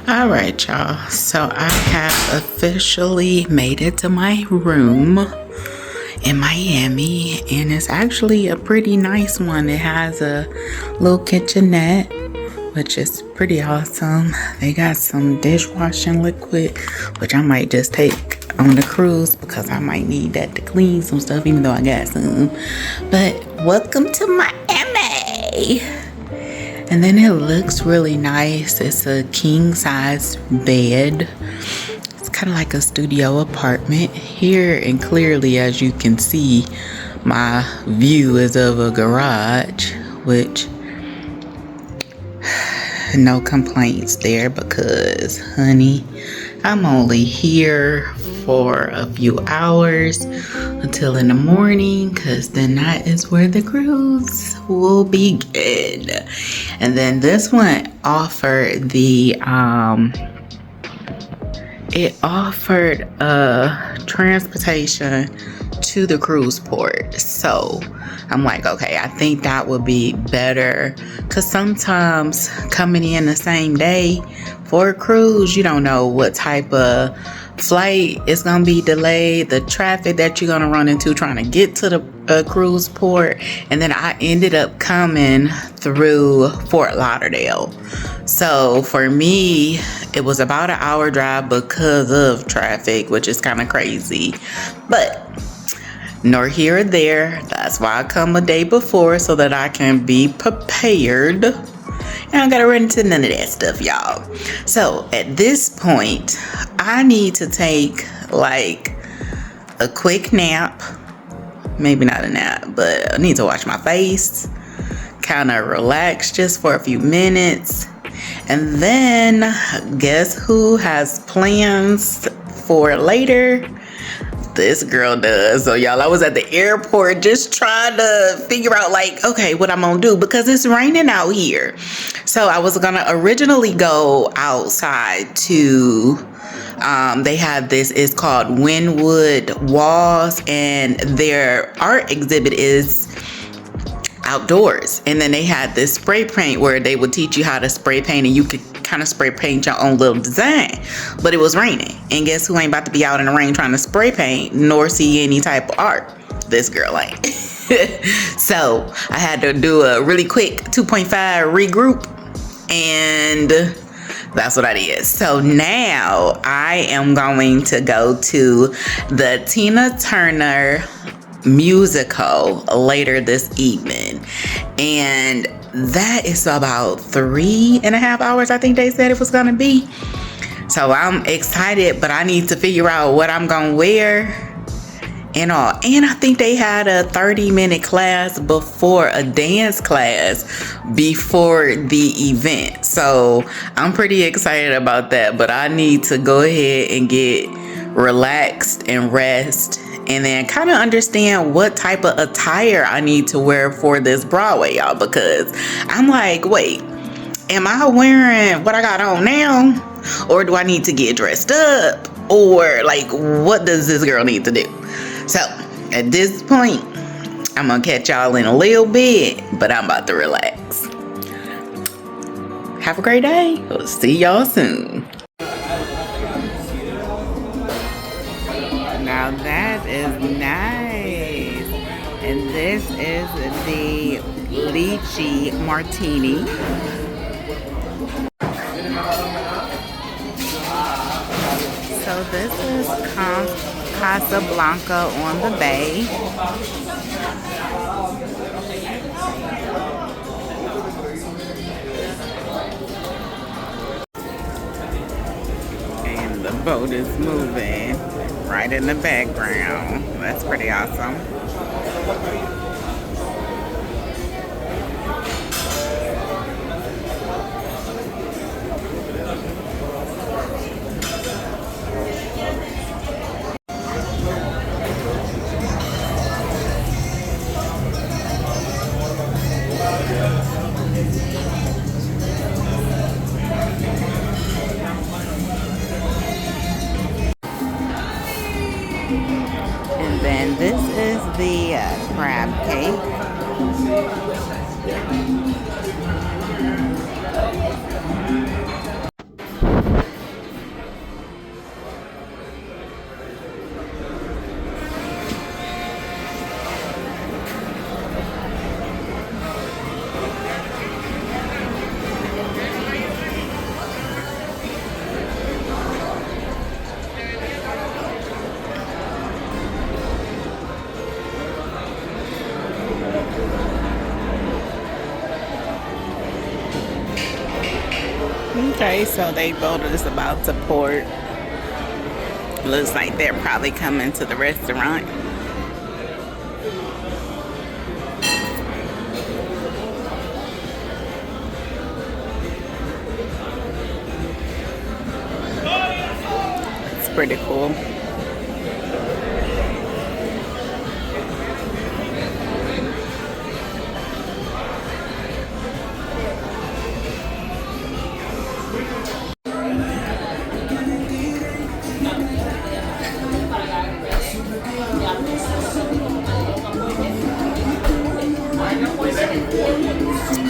All right, y'all. So I have officially made it to my room in Miami, and it's actually a pretty nice one. It has a little kitchenette, which is pretty awesome. They got some dishwashing liquid, which I might just take on the cruise because I might need that to clean some stuff, even though I got some. But welcome to Miami. And then it looks really nice. It's a king size bed. It's kind of like a studio apartment here, and clearly, as you can see, my view is of a garage, which no complaints there because, honey, I'm only here for a few hours until in the morning, because then that is where the cruise will begin. And then this one offered transportation to the cruise port. So I'm like, okay, I think that would be better, because sometimes coming in the same day for a cruise, you don't know what type of flight is going to be delayed, the traffic that you're going to run into trying to get to the cruise port. And then I ended up coming through Fort Lauderdale. So for me, it was about an hour drive because of traffic, which is kind of crazy. But nor here or there. That's why I come a day before, so that I can be prepared. And I gotta run into none of that stuff, y'all. So at this point, I need to take like a quick nap. Maybe not a nap, but I need to wash my face, kind of relax just for a few minutes. And then guess who has plans for later? This girl does. So y'all, I was at the airport just trying to figure out like, okay, what I'm gonna do, because it's raining out here. So I was gonna originally go outside to they have this, it's called Wynwood Walls, and their art exhibit is outdoors. And then they had this spray paint where they would teach you how to spray paint, and you could kind of spray paint your own little design. But it was raining, and guess who ain't about to be out in the rain trying to spray paint nor see any type of art? This girl ain't. So I had to do a really quick 2.5 regroup, and that's what I did. So now I am going to go to the Tina Turner musical later this evening, and that is about 3.5 hours, I think they said it was gonna be. So I'm excited, but I need to figure out what I'm gonna wear and all. And I think they had a 30-minute class before, a dance class before the event. So I'm pretty excited about that, but I need to go ahead and get relaxed and rest, and then kind of understand what type of attire I need to wear for this Broadway, y'all, because I'm like, wait, am I wearing what I got on now, or do I need to get dressed up, or like, what does this girl need to do? So at this point, I'm gonna catch y'all in a little bit, but I'm about to relax. Have a great day. We'll see y'all soon. Now that is nice. And this is the lychee martini. So this is Casablanca on the Bay. And the boat is moving right in the background. That's pretty awesome. And then this is the crab cake. Okay, so they boat is about to port. Looks like they're probably coming to the restaurant. It's pretty cool.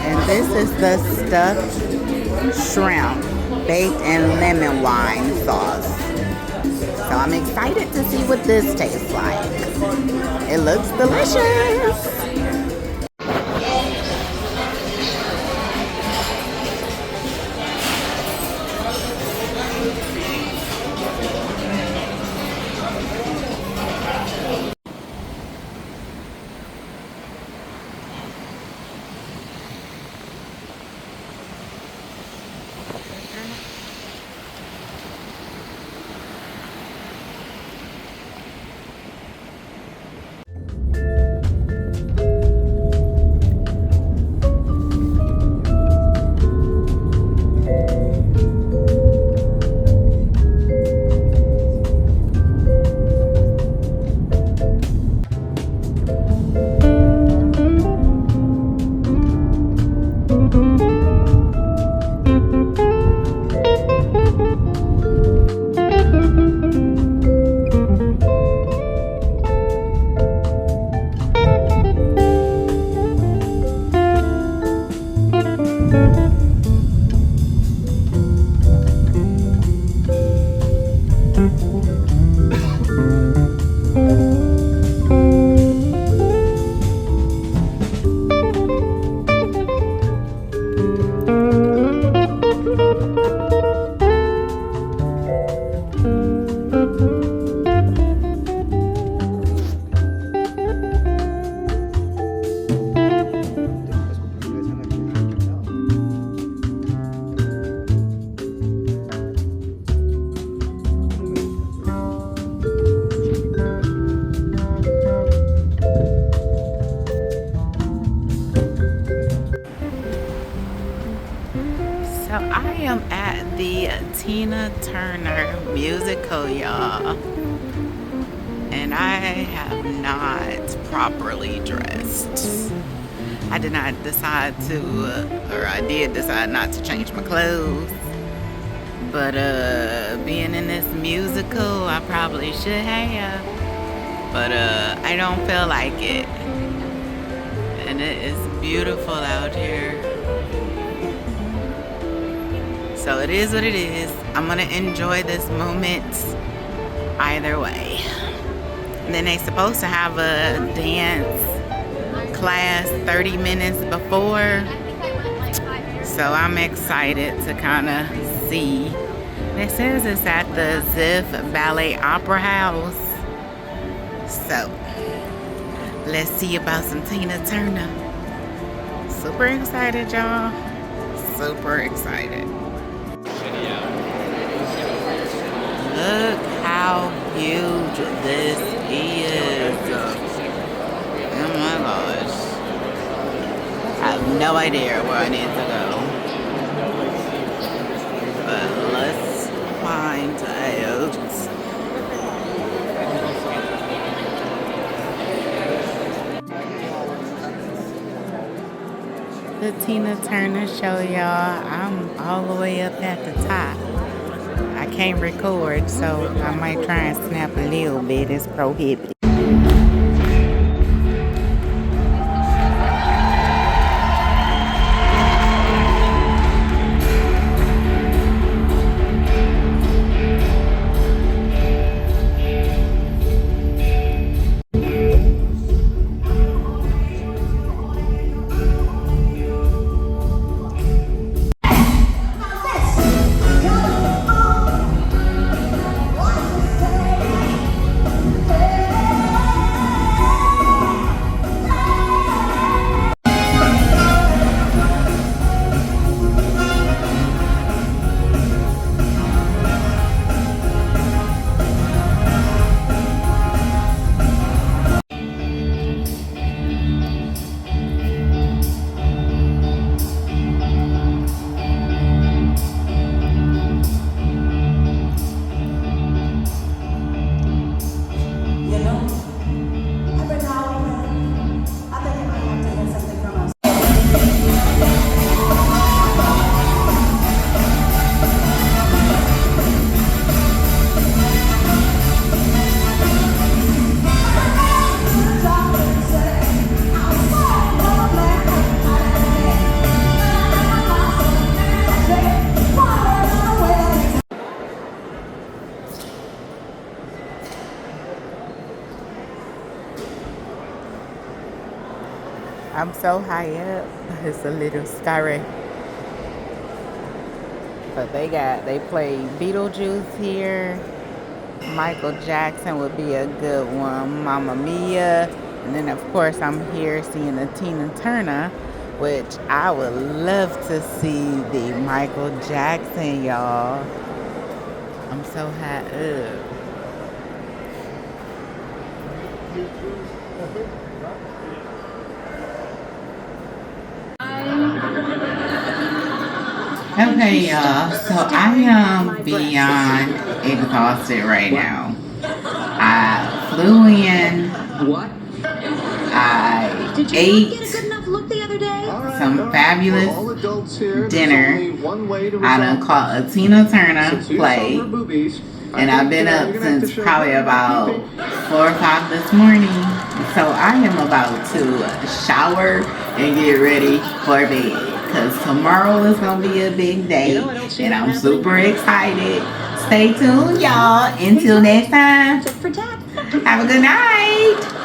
And this is the stuffed shrimp baked in lemon wine sauce. So I'm excited to see what this tastes like. It looks delicious. So I am at the Tina Turner musical, y'all. And I have not properly dressed. I did not decide to, or I did decide not to change my clothes. But being in this musical, I probably should have. But I don't feel like it. And it is beautiful out here. So it is what it is. I'm gonna enjoy this moment either way. And then they supposed to have a dance class 30 minutes before. So I'm excited to kind of see. It says it's at the Ziff Ballet Opera House. So let's see about some Tina Turner. Super excited, y'all. Super excited. Look how huge this is. Oh my gosh. I have no idea where I need to go. But let's find out. The Tina Turner show, y'all. I'm all the way up at the top. I can't record, so I might try and snap a little bit. It's prohibited. I'm so high up. It's a little scary. But they play Beetlejuice here. Michael Jackson would be a good one. Mamma Mia. And then of course I'm here seeing the Tina Turner, which I would love to see the Michael Jackson, y'all. I'm so high up. Okay, y'all. So I am beyond exhausted right now. I flew in. What? I Did you ate not get a good enough look the other day? some fabulous dinner. I done caught a Tina Turner play. And I've been up since probably about 4 or 5 this morning. So I am about to shower and get ready for bed. Because tomorrow is going to be a big day. And I'm super excited. Stay tuned, y'all. Until next time. Have a good night.